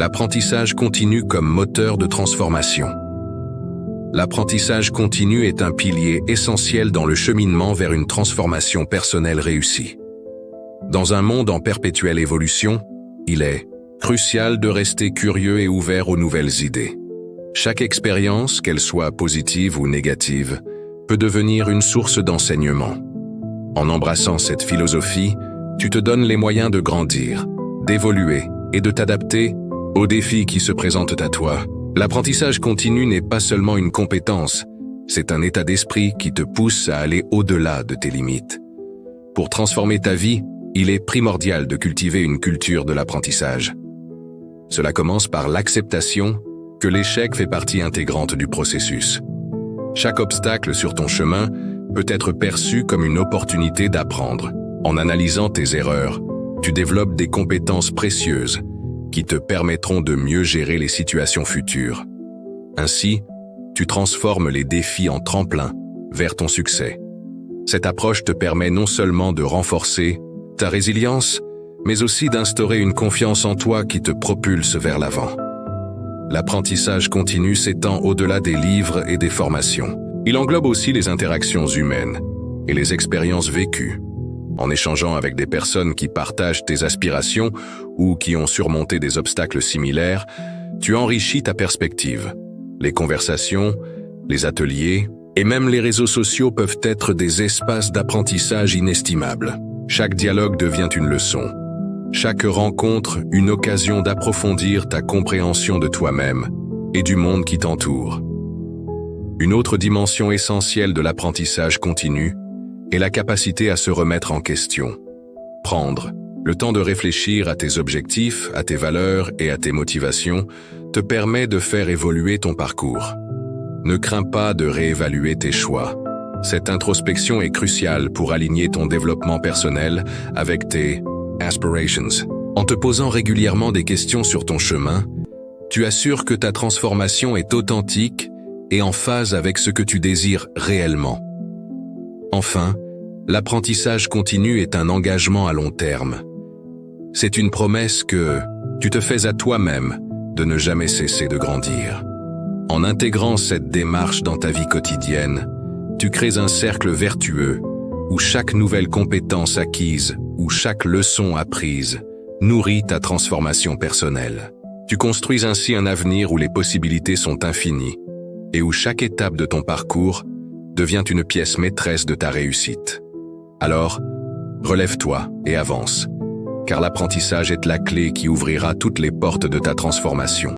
L'apprentissage continu comme moteur de transformation. L'apprentissage continu est un pilier essentiel dans le cheminement vers une transformation personnelle réussie. Dans un monde en perpétuelle évolution, il est crucial de rester curieux et ouvert aux nouvelles idées. Chaque expérience, qu'elle soit positive ou négative, peut devenir une source d'enseignement. En embrassant cette philosophie, tu te donnes les moyens de grandir, d'évoluer et de t'adapter aux défis qui se présentent à toi. L'apprentissage continu n'est pas seulement une compétence, c'est un état d'esprit qui te pousse à aller au-delà de tes limites. Pour transformer ta vie, il est primordial de cultiver une culture de l'apprentissage. Cela commence par l'acceptation que l'échec fait partie intégrante du processus. Chaque obstacle sur ton chemin peut être perçu comme une opportunité d'apprendre. En analysant tes erreurs, tu développes des compétences précieuses qui te permettront de mieux gérer les situations futures. Ainsi, tu transformes les défis en tremplin vers ton succès. Cette approche te permet non seulement de renforcer ta résilience, mais aussi d'instaurer une confiance en toi qui te propulse vers l'avant. L'apprentissage continu s'étend au-delà des livres et des formations. Il englobe aussi les interactions humaines et les expériences vécues. En échangeant avec des personnes qui partagent tes aspirations ou qui ont surmonté des obstacles similaires, tu enrichis ta perspective. Les conversations, les ateliers et même les réseaux sociaux peuvent être des espaces d'apprentissage inestimables. Chaque dialogue devient une leçon. Chaque rencontre, une occasion d'approfondir ta compréhension de toi-même et du monde qui t'entoure. Une autre dimension essentielle de l'apprentissage continu est la capacité à se remettre en question. Prendre le temps de réfléchir à tes objectifs, à tes valeurs et à tes motivations te permet de faire évoluer ton parcours. Ne crains pas de réévaluer tes choix. Cette introspection est cruciale pour aligner ton développement personnel avec tes aspirations. En te posant régulièrement des questions sur ton chemin, tu assures que ta transformation est authentique et en phase avec ce que tu désires réellement. Enfin, l'apprentissage continu est un engagement à long terme. C'est une promesse que tu te fais à toi-même de ne jamais cesser de grandir. En intégrant cette démarche dans ta vie quotidienne, tu crées un cercle vertueux où chaque nouvelle compétence acquise ou chaque leçon apprise nourrit ta transformation personnelle. Tu construis ainsi un avenir où les possibilités sont infinies et où chaque étape de ton parcours devient une pièce maîtresse de ta réussite. Alors, relève-toi et avance, car l'apprentissage est la clé qui ouvrira toutes les portes de ta transformation.